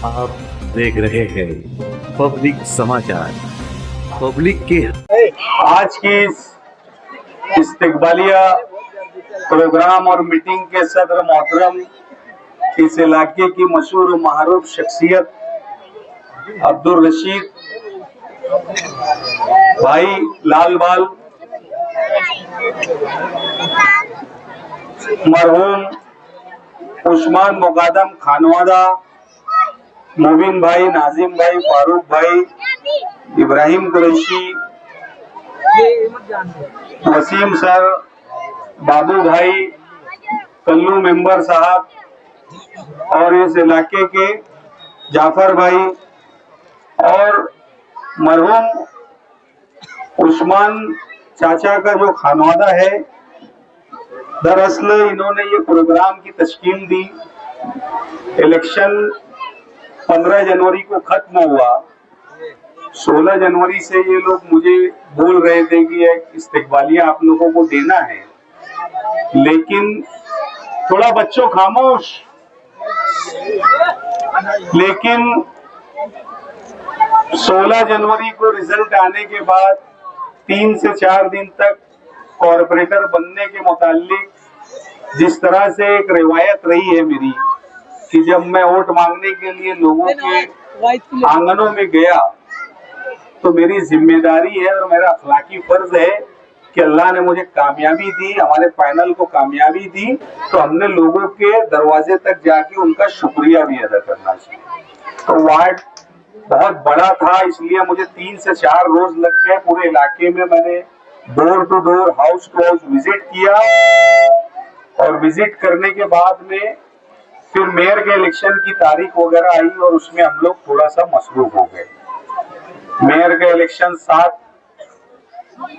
आप देख रहे हैं पब्लिक समाचार। पब्लिक के आज की इस्तकबालिया प्रोग्राम और मीटिंग के सदर मोहतरम इस इलाके की मशहूर और मारूफ शख्सियत अब्दुल रशीद भाई लाल बाल, मरहूम उस्मान मुकादम खानवादा, मुबीन भाई, नाजिम भाई, फारूक भाई, इब्राहिम कुरैशी, वसीम सर, बाबू भाई, कल्लू मेंबर साहब और इस इलाके के जाफर भाई और मरहूम उस्मान चाचा का जो खानवादा है, दरअसल इन्होंने ये प्रोग्राम की तश्कील दी। इलेक्शन 15 जनवरी को खत्म हुआ। 16 जनवरी से ये लोग मुझे बोल रहे थे कि एक इस्तकबालिया आप लोगों को देना है, लेकिन थोड़ा बच्चों खामोश। लेकिन 16 जनवरी को रिजल्ट आने के बाद 3 से 4 दिन तक कॉरपोरेटर बनने के मुतालिक जिस तरह से एक रिवायत रही है मेरी कि जब मैं वोट मांगने के लिए लोगों के आंगनों में गया तो मेरी जिम्मेदारी है और मेरा अखलाकी फर्ज है कि अल्लाह ने मुझे कामयाबी दी, हमारे पैनल को कामयाबी दी, तो हमने लोगों के दरवाजे तक जाके उनका शुक्रिया भी अदा करना चाहिए। तो वार्ड बहुत बड़ा था, इसलिए मुझे 3 से 4 रोज लग गए। पूरे इलाके में मैंने door to door, house to house visit किया और विजिट करने के बाद में फिर मेयर के इलेक्शन की तारीख वगैरह आई और उसमें हम लोग थोड़ा सा मसरूफ हो गए। मेयर का इलेक्शन 7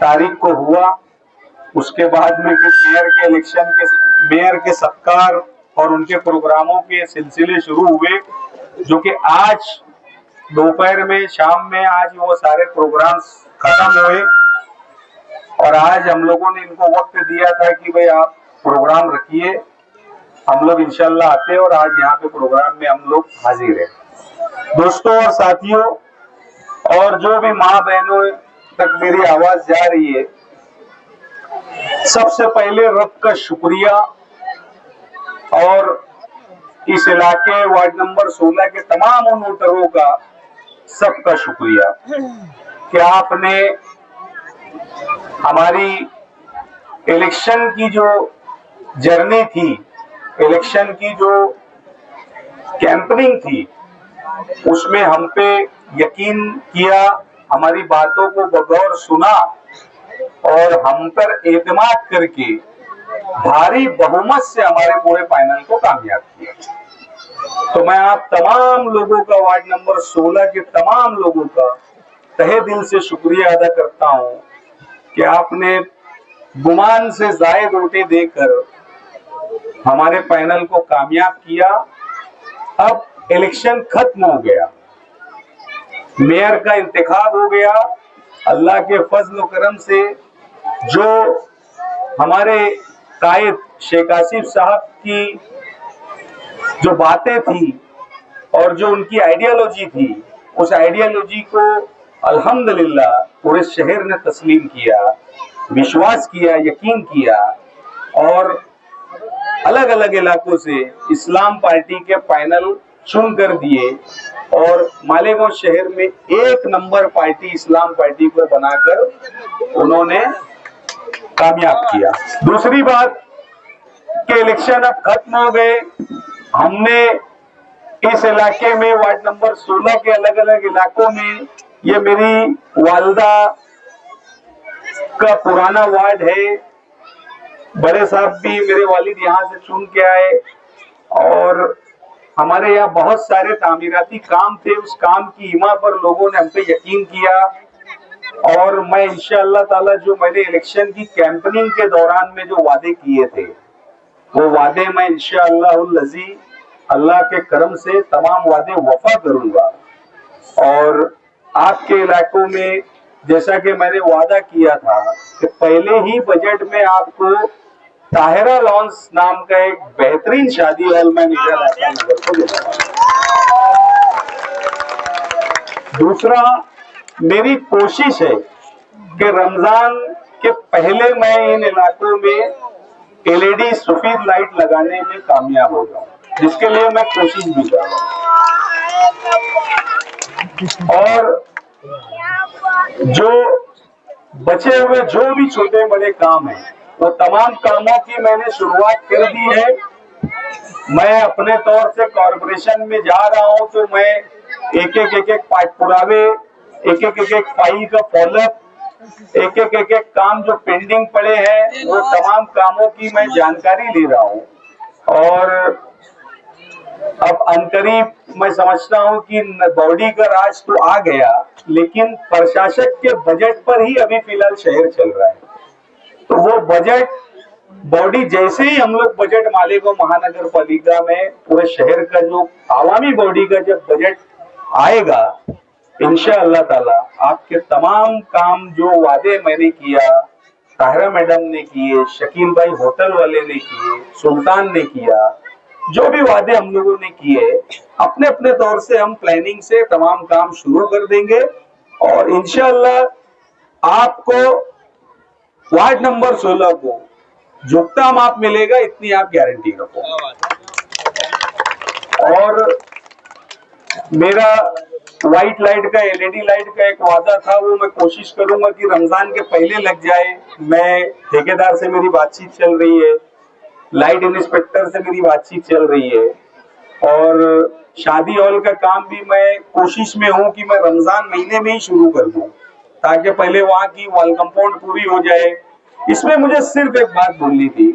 तारीख को हुआ। उसके बाद में फिर मेयर के सत्कार और उनके प्रोग्रामों के सिलसिले शुरू हुए, जो कि आज दोपहर में, शाम में, आज वो सारे प्रोग्राम्स खत्म हुए। और आज हम लोगों ने इनको वक्त दिया था कि भाई आप प्रोग्राम रखिए, हम लोग इंशाल्लाह आते, और आज यहाँ पे प्रोग्राम में हम लोग हाजिर है। दोस्तों और साथियों और जो भी माँ बहनों तक मेरी आवाज जा रही है, सबसे पहले रब का शुक्रिया और इस इलाके वार्ड नंबर 16 के तमाम उन वोटरों का सबका शुक्रिया कि आपने हमारी इलेक्शन की जो जर्नी थी, इलेक्शन की जो कैंपेनिंग थी, उसमें हम पे यकीन किया, हमारी बातों को बगौर सुना और हम पर एतमाद करके भारी बहुमत से हमारे पूरे पैनल को कामयाब किया। तो मैं आप तमाम लोगों का, वार्ड नंबर 16 के तमाम लोगों का तहे दिल से शुक्रिया अदा करता हूं कि आपने गुमान से जायद वोटें देकर हमारे पैनल को कामयाब किया। अब इलेक्शन खत्म हो गया, मेयर का इंतखाब हो गया। अल्लाह के फजल और करम से जो हमारे कायद शेख आसिफ साहब की जो बातें थी और जो उनकी आइडियोलॉजी थी, उस आइडियोलॉजी को अल्हम्दुलिल्लाह पूरे शहर ने तस्लीम किया, विश्वास किया, यकीन किया और अलग अलग इलाकों से इस्लाम पार्टी के पैनल चुन कर दिए और मालेगांव शहर में 1 नंबर पार्टी इस्लाम पार्टी को बनाकर उन्होंने कामयाब किया। दूसरी बात कि इलेक्शन अब खत्म हो गए। हमने इस इलाके में वार्ड नंबर 16 के अलग अलग इलाकों में, ये मेरी वालिदा का पुराना वार्ड है, बड़े साहब भी मेरे वालिद यहाँ से चुन के आए और हमारे यहाँ बहुत सारे तामीराती काम थे। उस काम की ईमा पर लोगों ने हम पे यकीन किया और मैं इंशाअल्लाह ताला जो मैंने इलेक्शन की कैंपेनिंग के दौरान में जो वादे किए थे, वो वादे मैं इंशाअल्लाह अज़ीज़ अल्लाह के करम से तमाम वादे वफा करूंगा। और आपके इलाकों में जैसा कि मैंने वादा किया था कि पहले ही बजट में आपको ताहिरा लॉन्स नाम का एक बेहतरीन शादी हॉल में निगरान को देना। दूसरा, मेरी कोशिश है कि रमजान के पहले मैं इन इलाकों में एलईडी सफेद लाइट लगाने में कामयाब हो जाऊं, जिसके लिए मैं कोशिश भी कर रहा हूं। और जो बचे हुए जो भी छोटे बड़े काम हैं, वो तमाम कामों की मैंने शुरुआत कर दी है। मैं अपने तौर से कॉरपोरेशन में जा रहा हूं तो मैं एक एक पाठ पुरावे, एक फाइल का फॉलोअप, एक काम जो पेंडिंग पड़े हैं, वो तमाम कामों की मैं जानकारी ले रहा हूं। और अब अनकरीब मैं समझता हूं कि बॉडी का राज तो आ गया, लेकिन प्रशासक के बजट पर ही अभी फिलहाल शहर चल रहा है। तो वो बजट बॉडी जैसे ही हम लोग बजट मालेगांव महानगर पालिका में पूरे शहर का जो आवामी बॉडी का जब बजट आएगा, इंशाअल्लाह ताला आपके तमाम काम जो वादे मैंने किया, ताहिरा मैडम ने किए, शकील भाई होटल वाले ने किए, सुल्तान ने किया, जो भी वादे हम लोगों ने किए, अपने अपने तौर से हम प्लानिंग से तमाम काम शुरू कर देंगे। और इंशाअल्लाह आपको वार्ड नंबर 16 को झुकता माप मिलेगा, इतनी आप गारंटी रखो। और मेरा व्हाइट लाइट का, एलईडी लाइट का एक वादा था, वो मैं कोशिश करूंगा कि रमजान के पहले लग जाए। मैं ठेकेदार से मेरी बातचीत चल रही है, लाइट इंस्पेक्टर से मेरी बातचीत चल रही है, और शादी हॉल का काम भी मैं कोशिश में हूं कि मैं रमजान महीने में ही शुरू कर दूं, ताकि पहले वहां की वॉल कंपाउंड पूरी हो जाए। इसमें मुझे सिर्फ एक बात बोलनी थी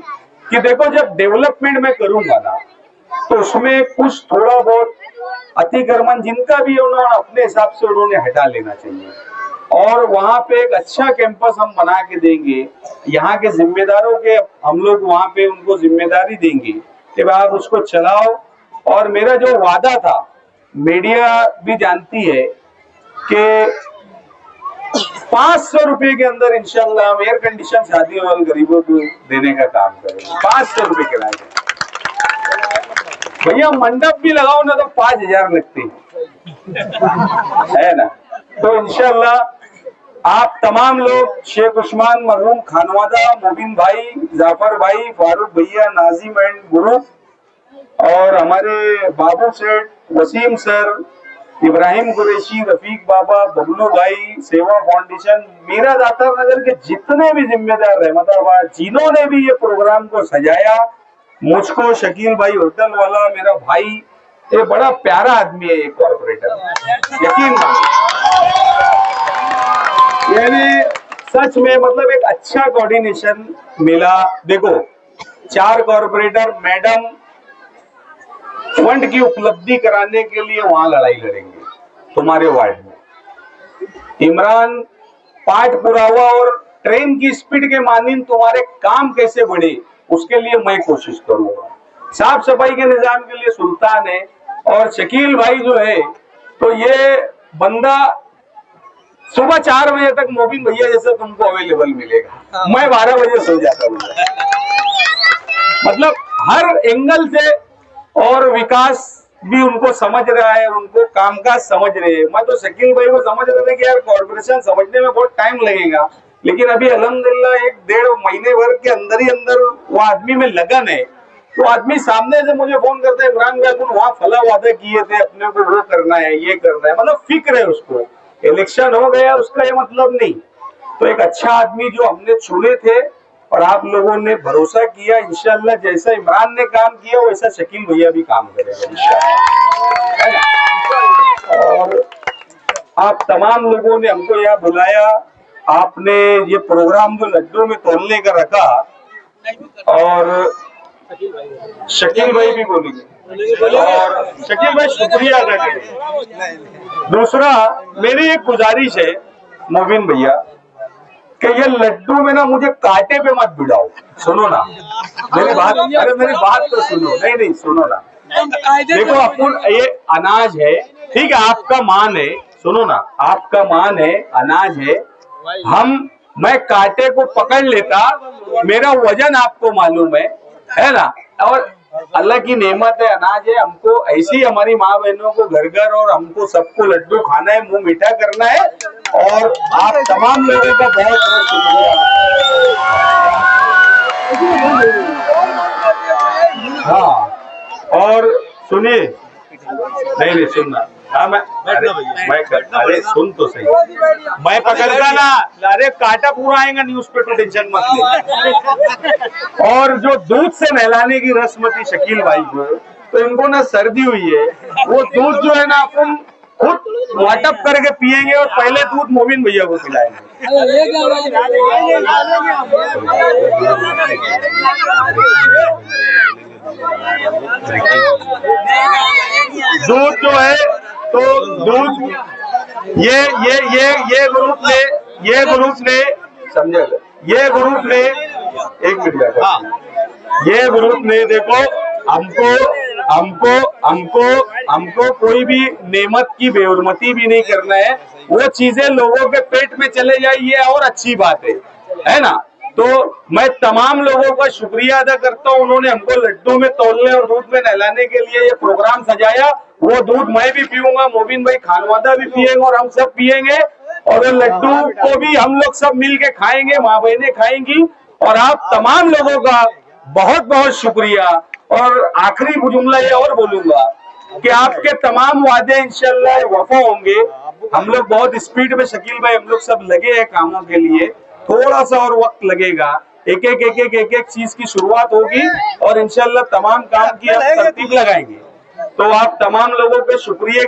कि देखो, जब डेवलपमेंट में करूंगा ना, तो उसमें कुछ थोड़ा बहुत अतिक्रमण जिनका भी उन्होंने अपने हिसाब से उन्होंने हटा लेना चाहिए, और वहां पे एक अच्छा कैंपस हम बना के देंगे। यहाँ के जिम्मेदारों के हम लोग वहां पे उनको जिम्मेदारी देंगे कि भाई आप उसको चलाओ। और मेरा जो वादा था, मीडिया भी जानती है कि 500 रुपए के अंदर इंशाल्लाह हम एयर कंडीशन शादी हॉल गरीबों को देने का काम करेंगे। 500 रुपए किराए। भैया मंडप भी लगाओ ना तो 5000 लगते है ना। तो इंशाल्लाह आप तमाम लोग, शेख उस्मान, मरहूम खानवादा, मुबीन भाई, जाफर भाई, फारूक भैया, नाजिम एंड ग्रुप, और हमारे बाबू सेठ, वसीम सर, इब्राहिम कुरैशी, रफीक बाबा, बबलू भाई, सेवा फाउंडेशन, मीरा दातार नगर के जितने भी जिम्मेदार रहमताबाद, जिन्होंने भी ये प्रोग्राम को सजाया, मुझको शकील भाई होटल वाला मेरा भाई, ये बड़ा प्यारा आदमी है, ये कॉर्पोरेटर, यकीन यानी सच में मतलब एक अच्छा कोऑर्डिनेशन मिला। देखो, 4 कॉर्पोरेटर मैडम फंड की उपलब्धि कराने के लिए वहां लड़ाई लड़ेंगे तुम्हारे वार्ड में। इमरान पाठ पुरावा और ट्रेन की स्पीड के मानिंद तुम्हारे काम कैसे बढ़े, उसके लिए मैं कोशिश करूंगा। साफ सफाई के निजाम के लिए सुल्तान है, और शकील भाई जो है, तो ये बंदा सुबह 4 बजे तक मोबिन भैया जैसा तुमको अवेलेबल मिलेगा। मैं 12 बजे सो जाता हूँ। मतलब हर एंगल से, और विकास भी उनको समझ रहा है, उनको कामकाज समझ रहे हैं। मैं तो शकील भाई को समझ रहे थे कि यार कॉर्पोरेशन समझने में बहुत टाइम लगेगा, लेकिन अभी अल्हम्दुलिल्लाह 1-1.5 महीने भर के अंदर ही अंदर वो आदमी में लगन है। तो आदमी सामने से मुझे फोन करता है, इमरान भाई तुम वहां फला वादा किए थे, अपने को वो करना है, ये करना है, मतलब फिक्र है उसको। इलेक्शन हो गया उसका ये मतलब नहीं। तो एक अच्छा आदमी जो हमने चुने थे, और आप लोगों ने भरोसा किया, इंशाल्लाह जैसा इमरान ने काम किया वैसा शकील भैया भी काम करेगा इंशाल्लाह, है ना। और आप तमाम लोगों ने हमको यहाँ बुलाया, आपने ये प्रोग्राम जो लड्डू में तोलने का रखा, और शकील भाई भी बोलेंगे, और शकील भाई शुक्रिया अदा करेंगे। दूसरा, मेरी एक गुजारिश है मोबिन भैया कि ये लड्डू में ना मुझे कांटे पे मत भिड़ाओ। सुनो ना मेरी बात, अरे मेरी बात तो सुनो। नहीं सुनो ना, देखो अपन ये अनाज है, ठीक है, आपका मान है, सुनो ना, आपका मान है, अनाज है। मैं कांटे को पकड़ लेता, मेरा वजन आपको मालूम है ना, और अल्लाह की नेमत है, अनाज है। हमको ऐसी हमारी माँ बहनों को घर घर और हमको सबको लड्डू खाना है, मुंह मीठा करना है। और आप तमाम लोगों का बहुत बहुत शुक्रिया। हाँ, और सुनिए, नहीं सुनना। हाँ, मैं अरे सुन तो सही, मैं पकड़ता ना, अरे कांटा पूरा आएगा न्यूज पे, तो टेंशन मत ले। और जो दूध से नहलाने की रस्म थी शकील भाई को, तो इनको ना सर्दी हुई है, वो दूध जो है ना अपन खुद वाटअप करके पियेंगे और पहले दूध मोबिन भैया को पिलाएंगे। दूध जो है तो दूध ये ग्रुप ने समझे, ये ग्रुप ने एक मिनट, ये ग्रुप ने देखो हमको कोई भी नेमत की बेहुरमती भी नहीं करना है। वो चीजें लोगों के पेट में चले जाए ये और अच्छी बात है ना। तो मैं तमाम लोगों का शुक्रिया अदा करता हूँ, उन्होंने हमको लड्डू में तौलने और दूध में नहलाने के लिए ये प्रोग्राम सजाया। वो दूध मैं भी पीऊंगा, मोबिन भाई खानवादा भी पिएंगे और हम सब पिएंगे, और लड्डू को भी हम लोग सब मिल के खाएंगे, माँ बहनें खाएंगी। और आप तमाम लोगों का बहुत बहुत शुक्रिया। और आखिरी जुमला ये और बोलूंगा कि आपके तमाम वादे इंशाल्लाह वफा होंगे। हम लोग बहुत स्पीड में शकील भाई हम लोग सब लगे हैं कामों के लिए, थोड़ा सा और वक्त लगेगा, एक एक चीज की शुरुआत होगी और इंशाल्लाह तमाम काम की हम तरतीब लगाएंगे। तो आप तमाम लोगों के शुक्रिया